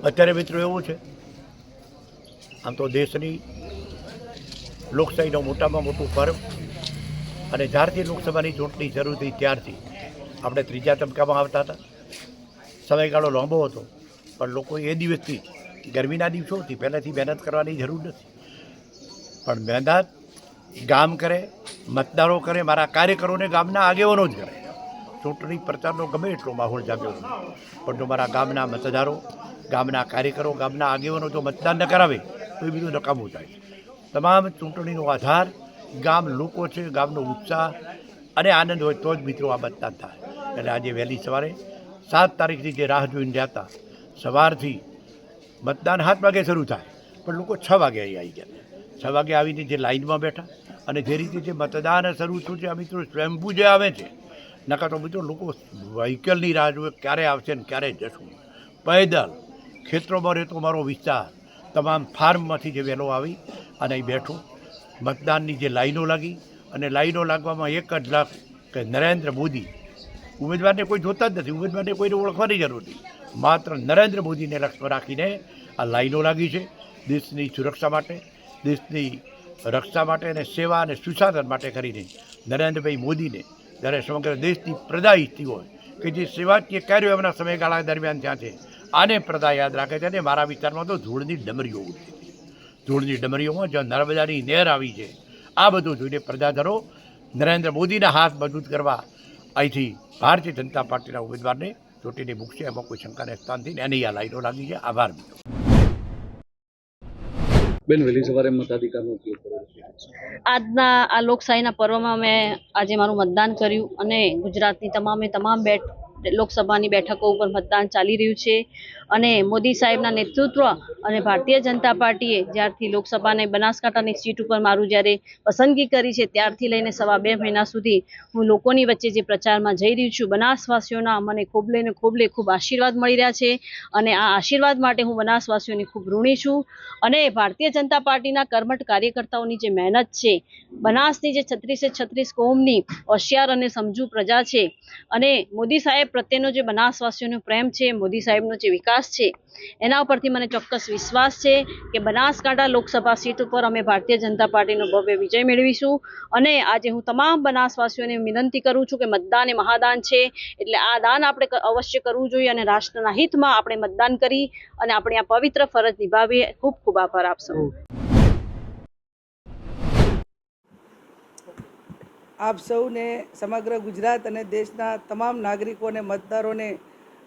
અત્યારે મિત્રો એવું છે, આમ તો દેશની લોકશાહીનો મોટામાં મોટું પર્વ, અને જ્યારથી લોકસભાની ચૂંટણી શરૂ થઈ ત્યારથી આપણે ત્રીજા તબક્કામાં આવતા હતા. સમયગાળો લાંબો હતો, પણ લોકો એ દિવસથી ગરમીના દિવસોથી પહેલાંથી મહેનત કરવાની જરૂર નથી, પણ મહેનત ગામ કરે, મતદારો કરે, મારા કાર્યકરોને ગામના આગેવાનો જ કરે. ચૂંટણી પ્રચારનો ગમે એટલો માહોલ જાગ્યો હોય, પણ જો મારા ગામના મતદારો, ગામના કાર્યકરો, ગામના આગેવાનો જો મતદાન ન કરાવે તો એ બધું નકામું થાય. તમામ ચૂંટણીનો આધાર ગામ લોકો છે, ગામનો ઉત્સાહ અને આનંદ હોય તો જ મિત્રો આ મતદાન થાય. એટલે આજે વહેલી સવારે 7 તારીખની જે રાહ જોઈને રહ્યા હતા, સવારથી મતદાન 7 વાગે શરૂ થાય, પણ લોકો 6 વાગે અહીં આવી ગયા. 6 વાગે આવીને જે લાઇનમાં બેઠા, અને જે રીતે જે મતદાન શરૂ થયું છે, આ મિત્રો સ્વયંભૂ જે આવે છે, નકર તો મિત્રો લોકો વ્હીકલની રાહ જોવે, ક્યારે આવશે ને ક્યારે જશું. પેદલ ખેતરોમાં રહેતો મારો વિસ્તાર, તમામ ફાર્મમાંથી જે વહેલો આવી અને અહીં બેઠો. મતદાનની જે લાઈનો લાગી, અને લાઈનો લાગવામાં એક જ લાખ કે નરેન્દ્ર મોદી, ઉમેદવારને કોઈ જોતા જ નથી, ઉમેદવારને કોઈને ઓળખવાની જરૂર નથી, માત્ર નરેન્દ્ર મોદીને લક્ષ્ય રાખીને આ લાઈનો લાગી છે. દેશની સુરક્ષા માટે, દેશની રક્ષા માટે અને સેવા અને સુશાસન માટે કરીને નરેન્દ્રભાઈ મોદીને જ્યારે સમગ્ર દેશની પ્રજા ઈચ્છતી હોય કે જે સેવાકીય કાર્યો એમના સમયગાળા દરમિયાન ત્યાં છે, આને પ્રજા યાદ રાખે છે. અને મારા વિસ્તારમાં તો ધૂળની ડમરીઓ ઉડતી હતી. ધૂળની ડમરીઓમાં જ્યાં નર્મદાની નહેર આવી છે, આ બધું જોઈને પ્રજાજનો નરેન્દ્ર મોદીના હાથ મજબૂત કરવા અહીંથી ભારતીય જનતા પાર્ટીના ઉમેદવારને ચૂંટીને મૂકશે, એમાં કોઈ શંકાને સ્થાન નથી. એની આ લાઈનો લાગી છે. આભાર મિત્રો. બેન, વહેલી સવારે મતાધિકારનો ઉપયોગ કર્યો છે. આજના આ લોકશાહીના પર્વમાં મેં આજે મારું મતદાન કર્યું, અને ગુજરાતની તમામ લોકસભાની બેઠકો ઉપર મતદાન ચાલી રહ્યું છે. અને મોદી સાહેબના નેતૃત્વ અને ભારતીય જનતા પાર્ટીએ જ્યારથી લોકસભાને બનાસકાંઠાની સીટ ઉપર મારું જ્યારે પસંદગી કરી છે, ત્યારથી લઈને 2.5 મહિના સુધી હું લોકોની વચ્ચે જે પ્રચારમાં જઈ રહી છું, બનાસવાસીઓના મને ખૂબ આશીર્વાદ મળી રહ્યા છે. અને આ આશીર્વાદ માટે હું બનાસવાસીઓની ખૂબ ઋણી છું. અને ભારતીય જનતા પાર્ટીના કર્મઠ કાર્યકર્તાઓની જે મહેનત છે, બનાસની જે 36 કોમની હોશિયાર અને સમજુ પ્રજા છે, અને મોદી સાહેબ પ્રત્યેનો જે બનાસવાસીઓનો પ્રેમ છે, મોદી સાહેબનો જે વિકાસ છે, એના ઉપરથી મને ચોક્કસ વિશ્વાસ છે કે બનાસકાંઠા લોકસભા સીટ ઉપર અમે ભારતીય જનતા પાર્ટીનો ભવ્ય વિજય મેળવીશું. અને આજે હું તમામ બનાસવાસીઓને વિનંતી કરું છું કે મતદાન એ મહાદાન છે, એટલે આ દાન આપણે અવશ્ય કરવું જોઈએ, અને રાષ્ટ્રના હિતમાં આપણે મતદાન કરી અને આપણી આ પવિત્ર ફરજ નિભાવીએ. ખૂબ ખૂબ આભાર આપશો. આપ સૌને, સમગ્ર ગુજરાત અને દેશના તમામ નાગરિકોને, મતદારોને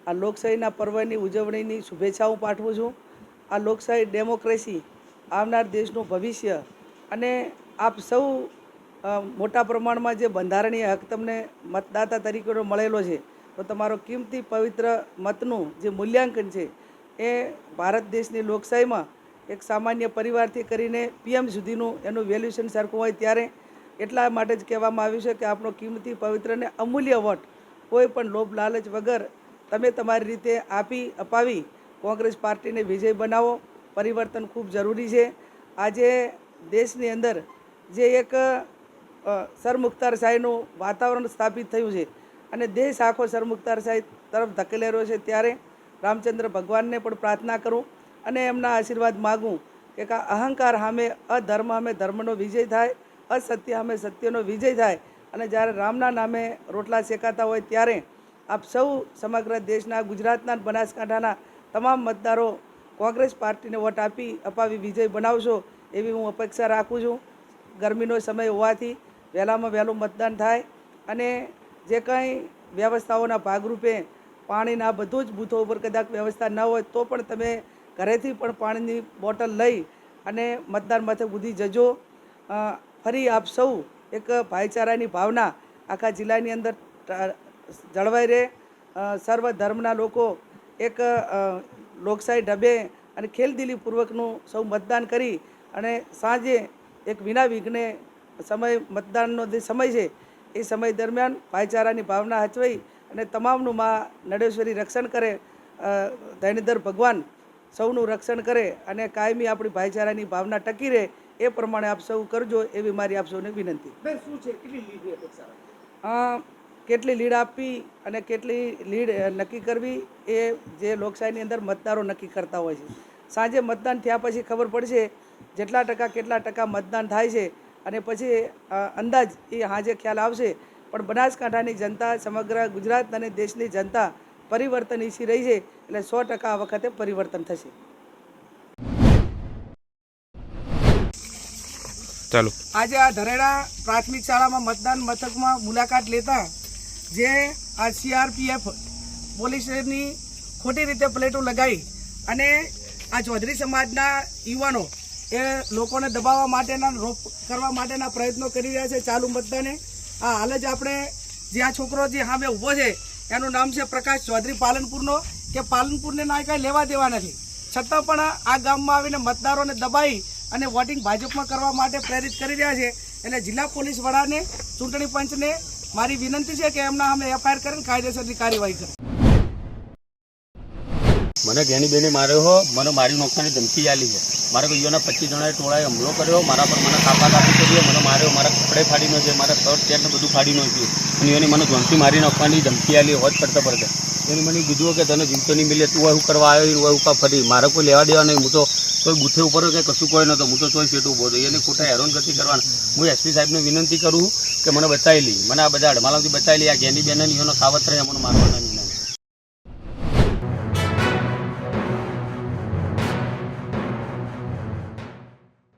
આ લોકશાહીના પર્વની ઉજવણીની શુભેચ્છાઓ પાઠવું છું. આ લોકશાહી, ડેમોક્રેસી આવનાર દેશનું ભવિષ્ય, અને આપ સૌ મોટા પ્રમાણમાં જે બંધારણીય હક તમને મતદાતા તરીકેનો મળેલો છે, તો તમારો કિંમતી પવિત્ર મતનું જે મૂલ્યાંકન છે એ ભારત દેશની લોકશાહીમાં એક સામાન્ય પરિવારથી કરીને PM સુધીનું એનું વેલ્યુએશન સરખું હોય, ત્યારે એટલા માટે જ કહેવામાં આવ્યું છે કે આપણો કિંમતી, પવિત્ર અને અમૂલ્ય વોટ કોઈ પણ લોભ લાલચ વગર તમે તમારી રીતે અપાવી કોંગ્રેસ પાર્ટીને વિજય બનાવો. પરિવર્તન ખૂબ જરૂરી છે. આજે દેશની અંદર જે એક સરમુખતારશાહીનું વાતાવરણ સ્થાપિત થયું છે, અને દેશ આખો સરમુખતારશાહી તરફ ધકેલી રહ્યો છે, ત્યારે રામચંદ્ર ભગવાનને પણ પ્રાર્થના કરું અને એમના આશીર્વાદ માગું કે અહંકાર સામે અધર્મ સામે ધર્મનો વિજય થાય, અસત્ય સામે સત્યનો વિજય થાય. અને જ્યારે રામના નામે રોટલા શેકાતા હોય, ત્યારે આપ સૌ સમગ્ર દેશના, ગુજરાતના, બનાસકાંઠાના તમામ મતદારો કોંગ્રેસ પાર્ટીને વોટ અપાવી વિજય બનાવશો એવી હું અપેક્ષા રાખું છું. ગરમીનો સમય હોવાથી વહેલામાં વહેલું મતદાન થાય, અને જે કંઈ વ્યવસ્થાઓના ભાગરૂપે પાણીના બધું જ બૂથો ઉપર કદાચ વ્યવસ્થા ન હોય તો પણ તમે ઘરેથી પણ પાણીની બોટલ લઈ અને મતદાન મથક સુધી જજો. ફરી આપ સૌ એક ભાઈચારાની ભાવના આખા જિલ્લાની અંદર જળવાઈ રહે. સર્વ ધર્મના લોકો એક લોકશાહી ઢબે અને ખેલદિલીપૂર્વકનું સૌ મતદાન કરી, અને સાંજે એક વિના વિઘ્ને મતદાનનો જે સમય છે એ સમય દરમિયાન ભાઈચારાની ભાવના હચવાઈ અને તમામનું મા નડેશ્વરી રક્ષણ કરે, ધૈર્યધર ભગવાન સૌનું રક્ષણ કરે, અને કાયમી આપણી ભાઈચારાની ભાવના ટકી રહે, એ પ્રમાણે આપ સૌ કરજો એવી મારી આપ સૌને વિનંતી. કેટલી લીડ આપવી અને કેટલી લીડ નક્કી કરવી એ જે લોકશાહીની અંદર મતદારો નક્કી કરતા હોય છે. સાંજે મતદાન થયા પછી ખબર પડશે જેટલા ટકા કેટલા ટકા મતદાન થાય છે અને પછી અંદાજ એ સાંજે ખ્યાલ આવશે. પણ બનાસકાંઠાની જનતા, સમગ્ર ગુજરાત અને દેશની જનતા પરિવર્તન ઈચ્છી રહી છે, એટલે 100% આ વખતે પરિવર્તન થશે. ચાલો આજે આ ધરેડા પ્રાથમિક શાળામાં મતદાન મથકમાં મુલાકાત લેતા જે આ CRPF પોલીસની ખોટી રીતે પ્લેટો લગાવી અને આ ચૌધરી સમાજના યુવાનો એ લોકોને દબાવવા માટેના રોપ કરવા માટેના પ્રયત્નો કરી રહ્યા છે ચાલુ મતદાને. આ હાલ જ આપણે જે આ છોકરો જે સામે ઊભો છે એનું નામ છે પ્રકાશ ચૌધરી પાલનપુરનો, કે પાલનપુરને ના કાંઈ લેવા દેવા નથી, છતાં પણ આ ગામમાં આવીને મતદારોને દબાવી અને વોટિંગ ભાજપમાં કરવા માટે પ્રેરિત કરી રહ્યા છે. એટલે જિલ્લા પોલીસ વડાને, ચૂંટણી પંચને મારી વિનંતી છે કે એમના સામે FIR કરીને કાયદેસરની કાર્યવાહી કરે. મને ઘેની બેને માર્યો હો, મને મારી નોખવાની ધમકી આલી છે. મારા ભાઈઓના 25 જણાએ ટોળાએ હુમલો કર્યો, મારા પર મને કાપાકાપી કર્યો, મને માર્યો, મારા કપડે ફાડી નાખ્યો, મારા શર્ટ પેન્ટ બધું ફાડી નાખ્યું અને એની મને ધોનથી મારી નાખવાની ધમકી આલી હોત પડતા પડતા. એને મને કીધું કે તને જીવતો નહીં મિલે, તું એવું કરવા આવ્યો, એવું કા ફરી. મારે કોઈ લેવા દેવા નહીં, હું તો કોઈ બુથે ઉપર કે કશું કોઈ નહોતો, હું તો ચોઈ ફેટું ઉભો હતો. એને ખોટા હેરાનગતિ કરવાના. હું SP સાહેબને વિનંતી કરું કે મને બચાવી લી, મને આ બધા અડમાલાથી બચાવી લી. આ ઘેની બેન એનો કાવત રહે મને મારવાના નહીં.